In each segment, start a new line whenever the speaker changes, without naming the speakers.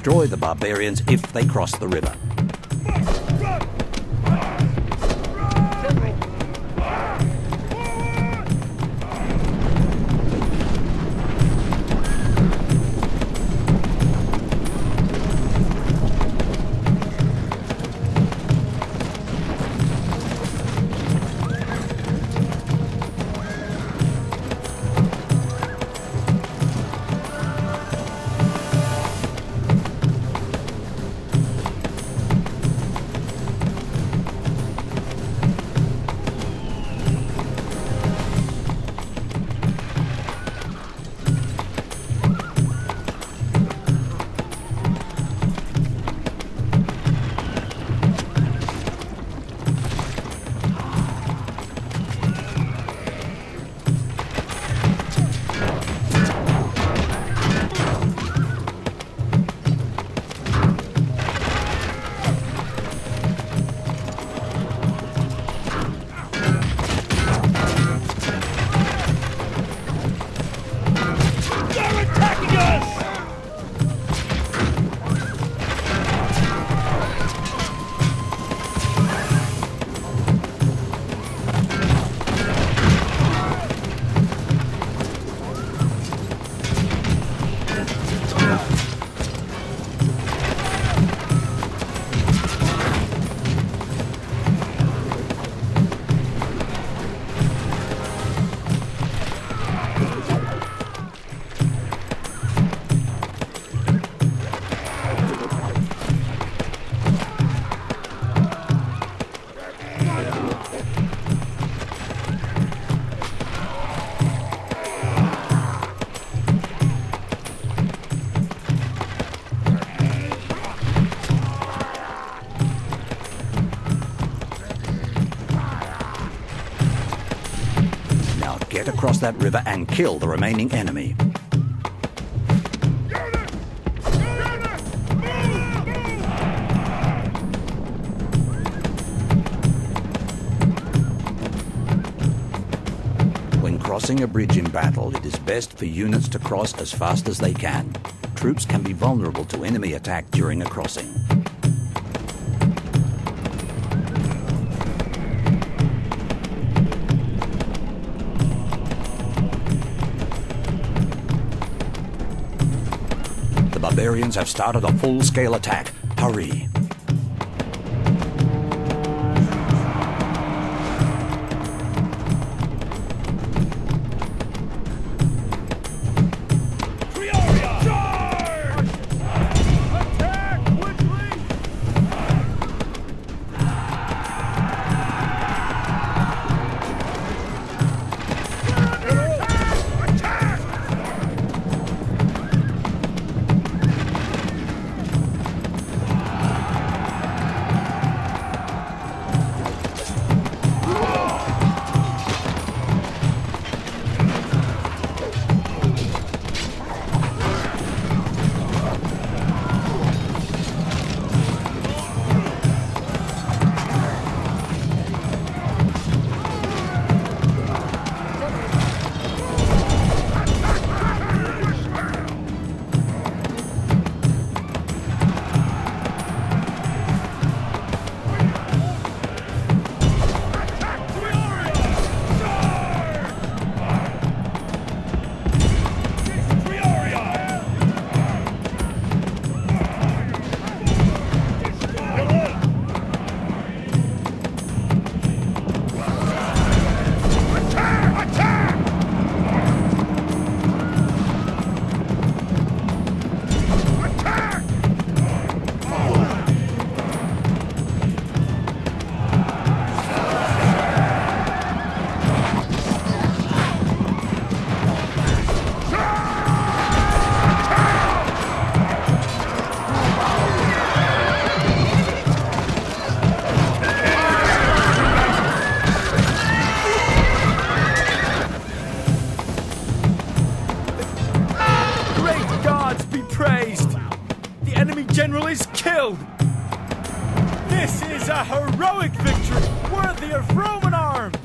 destroy the barbarians if they cross the river. Get across that river and kill the remaining enemy. When crossing a bridge in battle, it is best for units to cross as fast as they can. Troops can be vulnerable to enemy attack during a crossing. Barbarians have started a full-scale attack. Hurry!
general is killed! This is a heroic victory, worthy of Roman arms!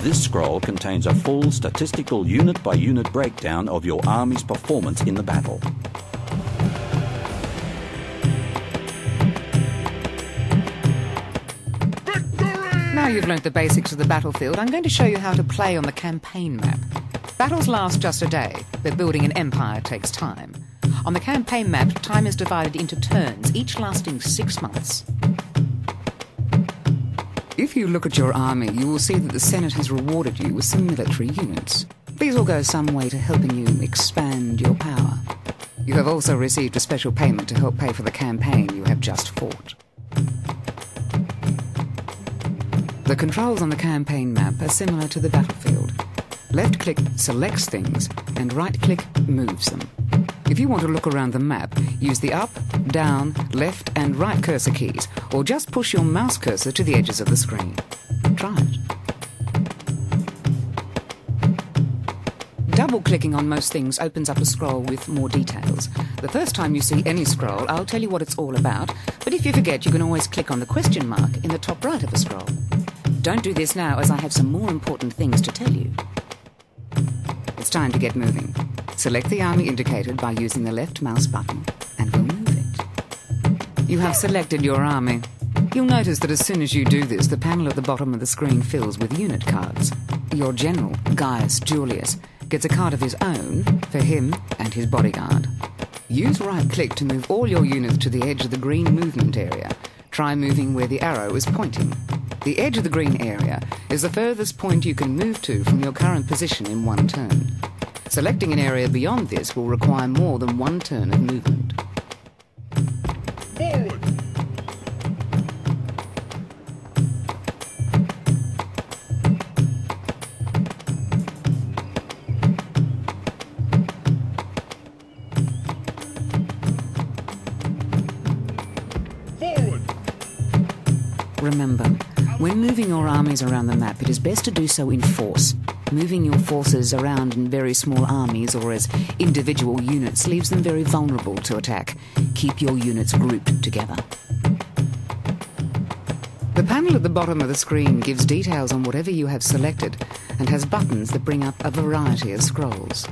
This scroll contains a full statistical unit-by-unit breakdown of your army's performance in the battle.
Now you've learnt the basics of the battlefield, I'm going to show you how to play on the campaign map. Battles last just a day, but building an empire takes time. On the campaign map, time is divided into turns, each lasting 6 months. If you look at your army, you will see that the Senate has rewarded you with some military units. These will go some way to helping you expand your power. You have also received a special payment to help pay for the campaign you have just fought. The controls on the campaign map are similar to the battlefield. Left-click selects things, and right-click moves them. If you want to look around the map, use the up, down, left and right cursor keys, or just push your mouse cursor to the edges of the screen. Try it. Double-clicking on most things opens up a scroll with more details. The first time you see any scroll, I'll tell you what it's all about, but if you forget, you can always click on the question mark in the top right of a scroll. Don't do this now, as I have some more important things to tell you. It's time to get moving. Select the army indicated by using the left mouse button, and we'll move it. You have selected your army. You'll notice that as soon as you do this, the panel at the bottom of the screen fills with unit cards. Your general, Gaius Julius, gets a card of his own for him and his bodyguard. Use right-click to move all your units to the edge of the green movement area. Try moving where the arrow is pointing. The edge of the green area is the furthest point you can move to from your current position in one turn. Selecting an area beyond this will require more than one turn of movement.
Forward! Forward!
Remember, when moving your armies around the map, it is best to do so in force. Moving your forces around in very small armies or as individual units leaves them very vulnerable to attack. Keep your units grouped together. The panel at the bottom of the screen gives details on whatever you have selected and has buttons that bring up a variety of scrolls.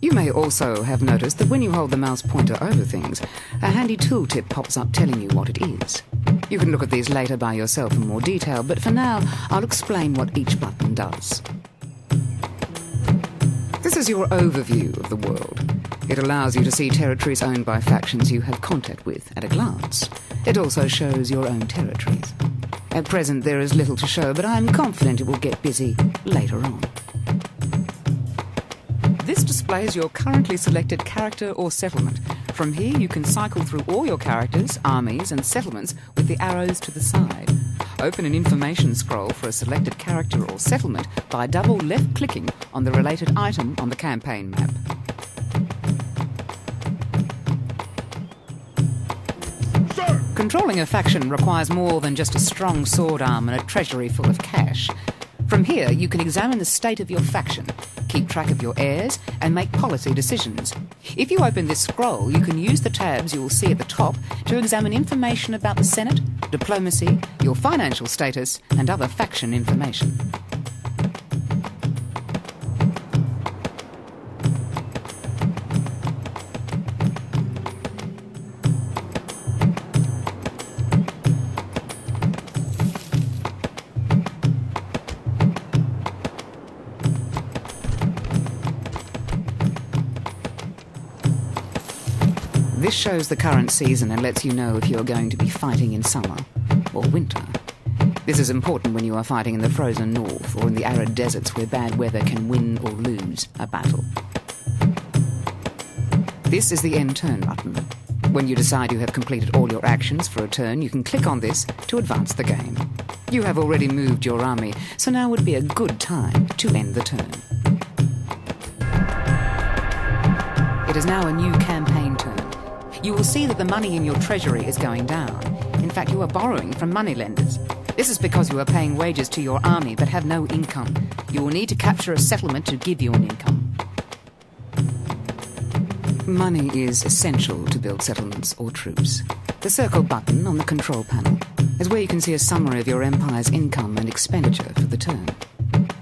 You may also have noticed that when you hold the mouse pointer over things, a handy tooltip pops up telling you what it is. You can look at these later by yourself in more detail, but for now, I'll explain what each button does. This is your overview of the world. It allows you to see territories owned by factions you have contact with at a glance. It also shows your own territories. At present, there is little to show, but I'm confident it will get busy later on. This displays your currently selected character or settlement. From here, you can cycle through all your characters, armies, and settlements with the arrows to the side. Open an information scroll for a selected character or settlement by double left-clicking on the related item on the campaign map.
Sir!
Controlling a faction requires more than just a strong sword arm and a treasury full of cash. From here, you can examine the state of your faction, keep track of your heirs, and make policy decisions. If you open this scroll, you can use the tabs you will see at the top to examine information about the Senate, diplomacy, your financial status, and other faction information. This shows the current season and lets you know if you're going to be fighting in summer or winter. This is important when you are fighting in the frozen north or in the arid deserts where bad weather can win or lose a battle. This is the end turn button. When you decide you have completed all your actions for a turn, you can click on this to advance the game. You have already moved your army, so now would be a good time to end the turn. It is now a new campaign turn. You will see that the money in your treasury is going down. In fact, you are borrowing from moneylenders. This is because you are paying wages to your army but have no income. You will need to capture a settlement to give you an income. Money is essential to build settlements or troops. The circle button on the control panel is where you can see a summary of your empire's income and expenditure for the turn.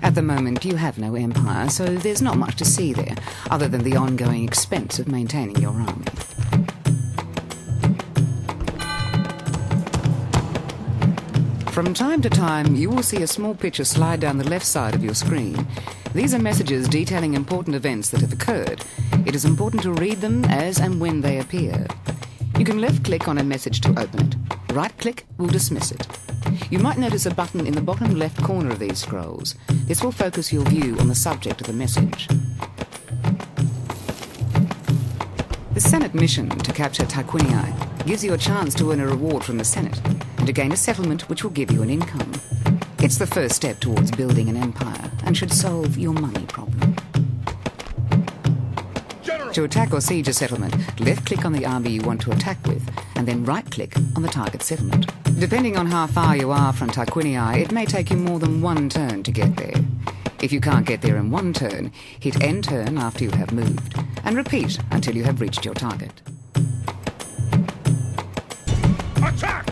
At At the moment, you have no empire, so there's not much to see there, other than the ongoing expense of maintaining your army. From time to time, you will see a small picture slide down the left side of your screen. These are messages detailing important events that have occurred. It is important to read them as and when they appear. You can left-click on a message to open it. Right-click will dismiss it. You might notice a button in the bottom left corner of these scrolls. This will focus your view on the subject of the message. The Senate mission to capture Tarquinii gives you a chance to earn a reward from the Senate and to gain a settlement which will give you an income. It's the first step towards building an empire and should solve your money problem. General. To attack or siege a settlement, left-click on the army you want to attack with and then right-click on the target settlement. Depending on how far you are from Tarquinii, it may take you more than one turn to get there. If you can't get there in one turn, hit end turn after you have moved, and repeat until you have reached your target.
Attack!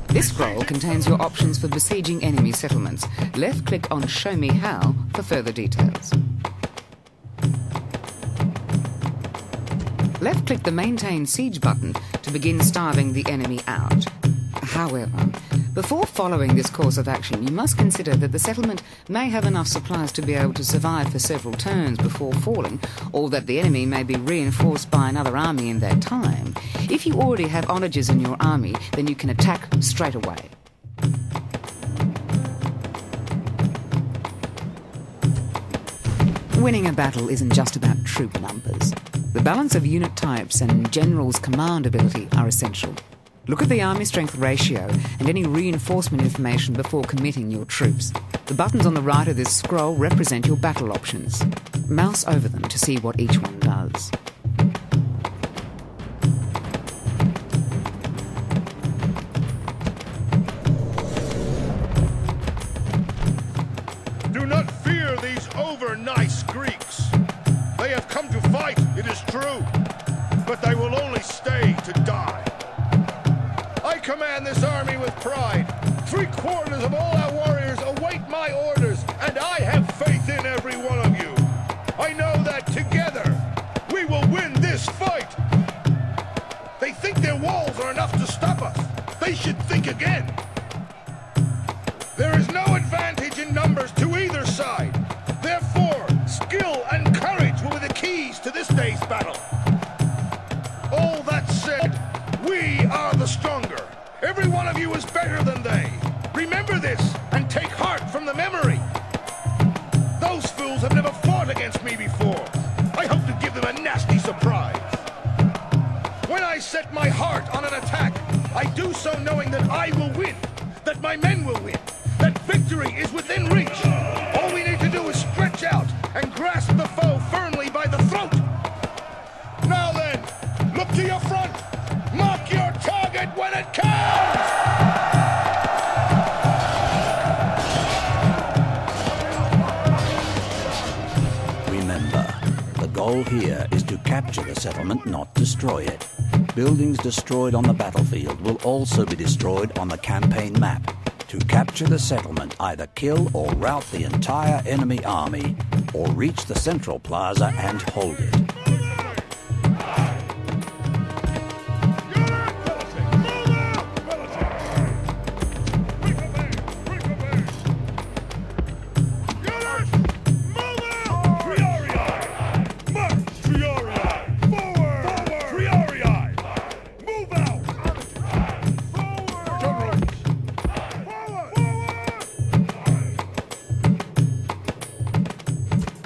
This scroll contains your options for besieging enemy settlements. Left-click on Show Me How for further details. Left-click the Maintain Siege button to begin starving the enemy out. However, before following this course of action, you must consider that the settlement may have enough supplies to be able to survive for several turns before falling, or that the enemy may be reinforced by another army in that time. If you already have onagers in your army, then you can attack straight away. Winning a battle isn't just about troop numbers. The balance of unit types and general's command ability are essential. Look at the army strength ratio and any reinforcement information before committing your troops. The buttons on the right of this scroll represent your battle options. Mouse over them to see what each one does.
Do not fear these over-nice Greeks. They have come to fight, it is true, but they will only stay to die. I command this army with pride. 3/4 of all our warriors await my orders, and I have faith in every one of you. I know that together we will win this fight. They think their walls are enough to stop us. They should think again. There is no advantage in numbers to either side. Therefore, skill and courage will be the keys to this day's battle. All that said, we are the stronger. Every one of you is better than they. Remember this and take heart from the memory. Those fools have never fought against me before. I hope to give them a nasty surprise. When I set my heart on an attack, I do so knowing that I will win, that my men will win, that victory is within reach. All we need to do is stretch out and grasp the foe firmly by the throat. Now then, look to your front. Mark your target when it counts!
Remember, the goal here is to capture the settlement, not destroy it. Buildings destroyed on the battlefield will also be destroyed on the campaign map. To capture the settlement, either kill or rout the entire enemy army, or reach the central plaza and hold it.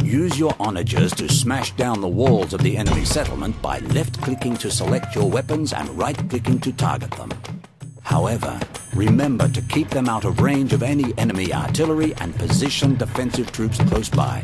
Use your onagers to smash down the walls of the enemy settlement by left-clicking to select your weapons and right-clicking to target them. However, remember to keep them out of range of any enemy artillery and position defensive troops close by.